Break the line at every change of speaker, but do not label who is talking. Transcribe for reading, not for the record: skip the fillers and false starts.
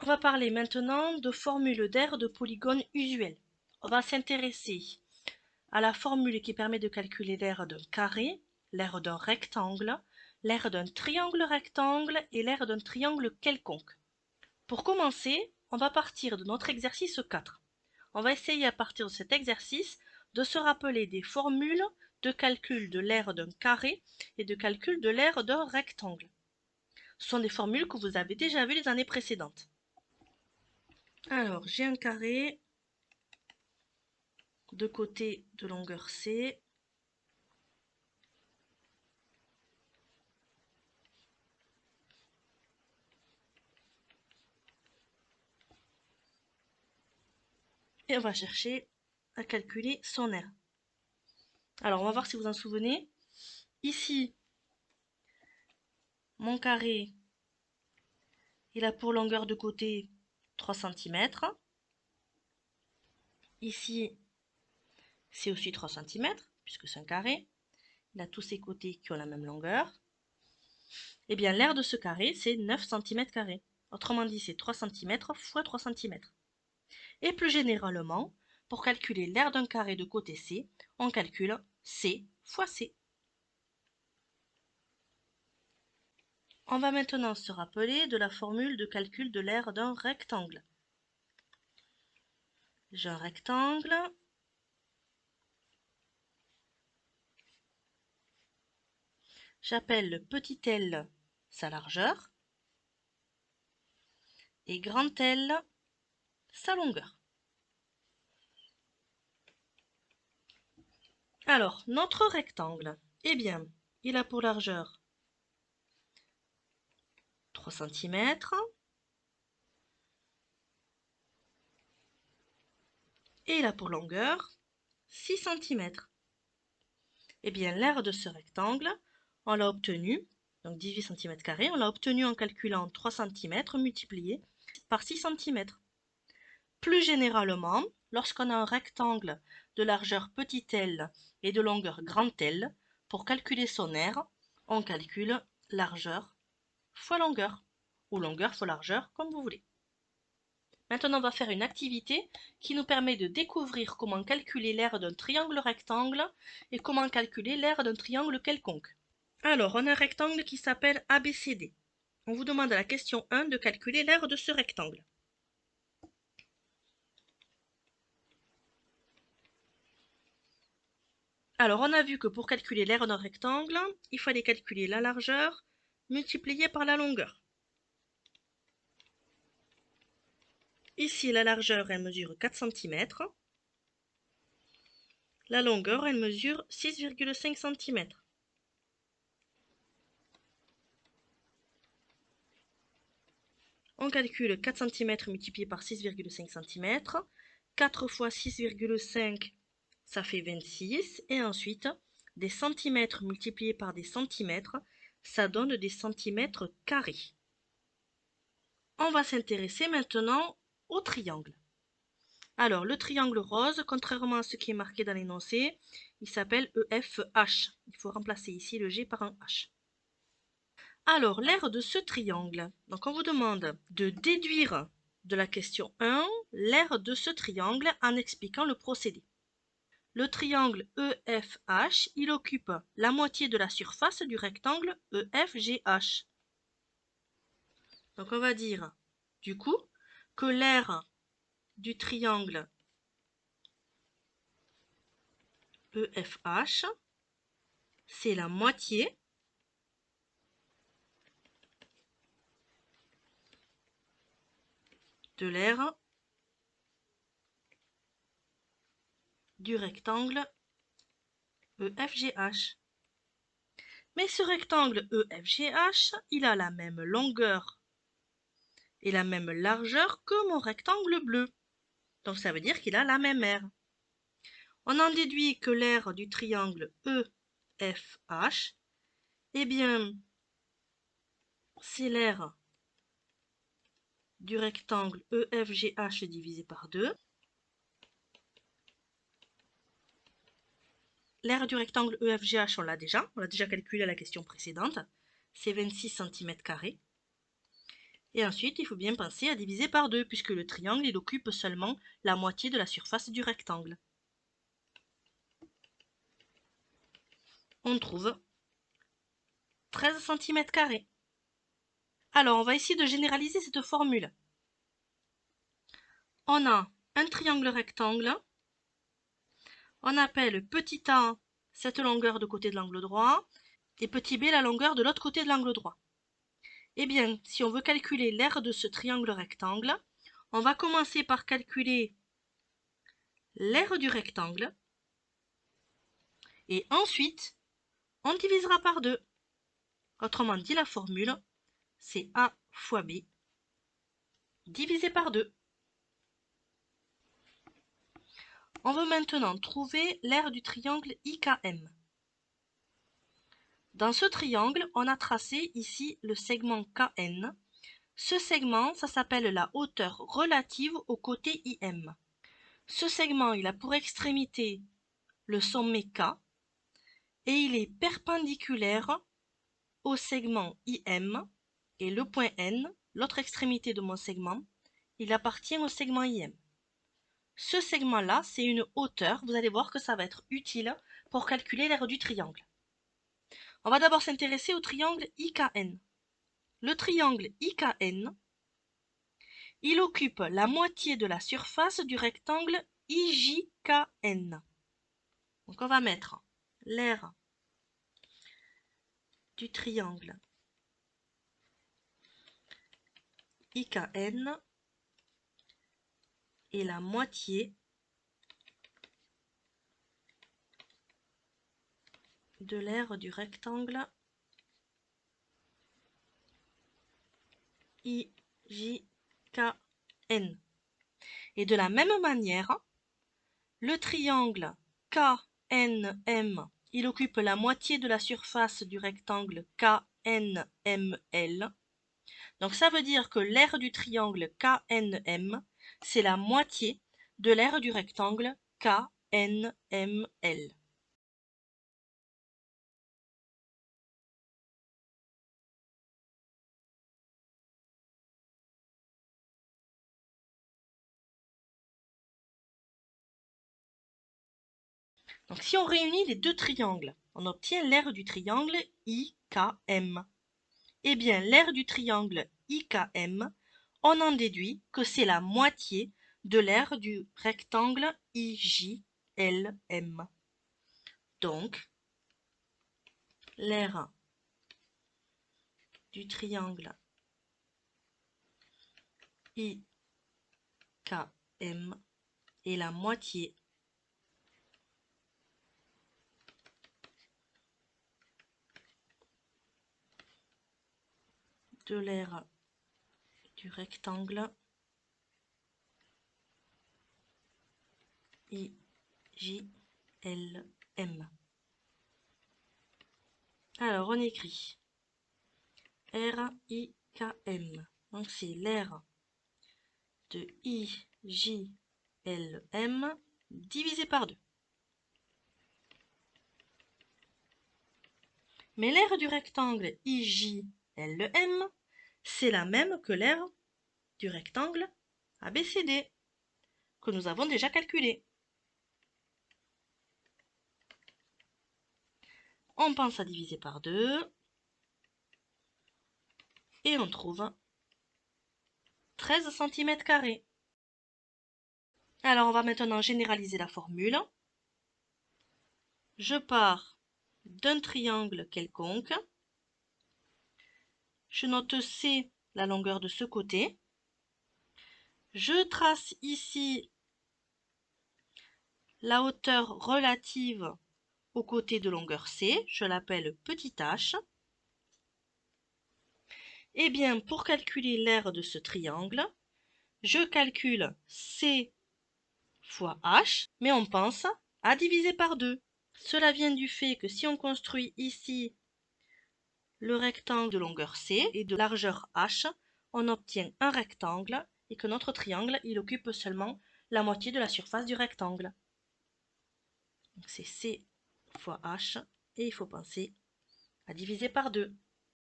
On va parler maintenant de formules d'aire de polygone usuelles. On va s'intéresser à la formule qui permet de calculer l'aire d'un carré, l'aire d'un rectangle, l'aire d'un triangle rectangle et l'aire d'un triangle quelconque. Pour commencer, on va partir de notre exercice 4. On va essayer à partir de cet exercice de se rappeler des formules de calcul de l'aire d'un carré et de calcul de l'aire d'un rectangle. Ce sont des formules que vous avez déjà vues les années précédentes. Alors, j'ai un carré de côté de longueur C. Et on va chercher à calculer son aire. Alors, on va voir si vous en souvenez. Ici, mon carré, il a pour longueur de côté 3 cm. Ici, c'est aussi 3 cm, puisque c'est un carré. Il a tous ses côtés qui ont la même longueur. Eh bien, l'aire de ce carré, c'est 9 cm². Autrement dit, c'est 3 cm fois 3 cm. Et plus généralement, pour calculer l'aire d'un carré de côté C, on calcule C fois C. On va maintenant se rappeler de la formule de calcul de l'aire d'un rectangle. J'ai un rectangle. J'appelle le petit L sa largeur et grand L sa longueur. Alors, notre rectangle, eh bien, il a pour largeur 3 cm. Et il a pour longueur 6 cm. Eh bien, l'aire de ce rectangle, on l'a obtenu, donc 18 cm², on l'a obtenu en calculant 3 cm multiplié par 6 cm. Plus généralement, lorsqu'on a un rectangle de largeur petit l et de longueur grand L, pour calculer son aire, on calcule largeur fois longueur, ou longueur fois largeur, comme vous voulez. Maintenant, on va faire une activité qui nous permet de découvrir comment calculer l'aire d'un triangle rectangle et comment calculer l'aire d'un triangle quelconque. Alors, on a un rectangle qui s'appelle ABCD. On vous demande à la question 1 de calculer l'aire de ce rectangle. Alors, on a vu que pour calculer l'aire d'un rectangle, il fallait calculer la largeur multipliée par la longueur. Ici, la largeur, elle mesure 4 cm. La longueur, elle mesure 6,5 cm. On calcule 4 cm multiplié par 6,5 cm. 4 fois 6,5, ça fait 26. Et ensuite, des centimètres multipliés par des centimètres, ça donne des centimètres carrés. On va s'intéresser maintenant au triangle. Alors, le triangle rose, contrairement à ce qui est marqué dans l'énoncé, il s'appelle EFH. Il faut remplacer ici le G par un H. Alors, l'aire de ce triangle. Donc, on vous demande de déduire de la question 1 l'aire de ce triangle en expliquant le procédé. Le triangle EFH, il occupe la moitié de la surface du rectangle EFGH. Donc, on va dire, du coup, que l'aire du triangle EFH, c'est la moitié de l'aire du rectangle EFGH. Mais ce rectangle EFGH, il a la même longueur et la même largeur que mon rectangle bleu. Donc ça veut dire qu'il a la même aire. On en déduit que l'aire du triangle EFH, eh bien, c'est l'aire du rectangle EFGH divisé par 2. L'aire du rectangle EFGH, on l'a déjà calculé à la question précédente, c'est 26 cm². Et ensuite, il faut bien penser à diviser par 2, puisque le triangle, il occupe seulement la moitié de la surface du rectangle. On trouve 13 cm². Alors, on va essayer de généraliser cette formule. On a un triangle rectangle. On appelle petit a cette longueur de côté de l'angle droit et petit b la longueur de l'autre côté de l'angle droit. Eh bien, si on veut calculer l'aire de ce triangle rectangle, on va commencer par calculer l'aire du rectangle et ensuite on divisera par 2. Autrement dit, la formule, c'est a fois b divisé par 2. On veut maintenant trouver l'aire du triangle IKM. Dans ce triangle, on a tracé ici le segment KN. Ce segment, ça s'appelle la hauteur relative au côté IM. Ce segment, il a pour extrémité le sommet K et il est perpendiculaire au segment IM et le point N, l'autre extrémité de mon segment, il appartient au segment IM. Ce segment-là, c'est une hauteur. Vous allez voir que ça va être utile pour calculer l'aire du triangle. On va d'abord s'intéresser au triangle IKN. Le triangle IKN, il occupe la moitié de la surface du rectangle IJKN. Donc on va mettre l'aire du triangle IKN et la moitié de l'aire du rectangle IJKN. Et de la même manière, le triangle KNM, il occupe la moitié de la surface du rectangle KNML. Donc ça veut dire que l'aire du triangle KNM, c'est la moitié de l'aire du rectangle KNML. Donc si on réunit les deux triangles, on obtient l'aire du triangle IKM. Eh bien, l'aire du triangle IKM, on en déduit que c'est la moitié de l'aire du rectangle IJLM. Donc, l'aire du triangle IKM est la moitié de l'aire du rectangle IJLM. Alors, on écrit RIKM. Donc, c'est l'aire de IJLM divisé par 2. Mais l'aire du rectangle IJLM, c'est la même que l'aire du rectangle ABCD, que nous avons déjà calculé. On pense à diviser par 2, et on trouve 13 cm². Alors on va maintenant généraliser la formule. Je pars d'un triangle quelconque. Je note C, la longueur de ce côté. Je trace ici la hauteur relative au côté de longueur C. Je l'appelle petit h. Eh bien, pour calculer l'aire de ce triangle, je calcule C fois h, mais on pense à diviser par 2. Cela vient du fait que si on construit ici le rectangle de longueur C et de largeur h, on obtient un rectangle et que notre triangle, il occupe seulement la moitié de la surface du rectangle. Donc c'est C fois h et il faut penser à diviser par 2.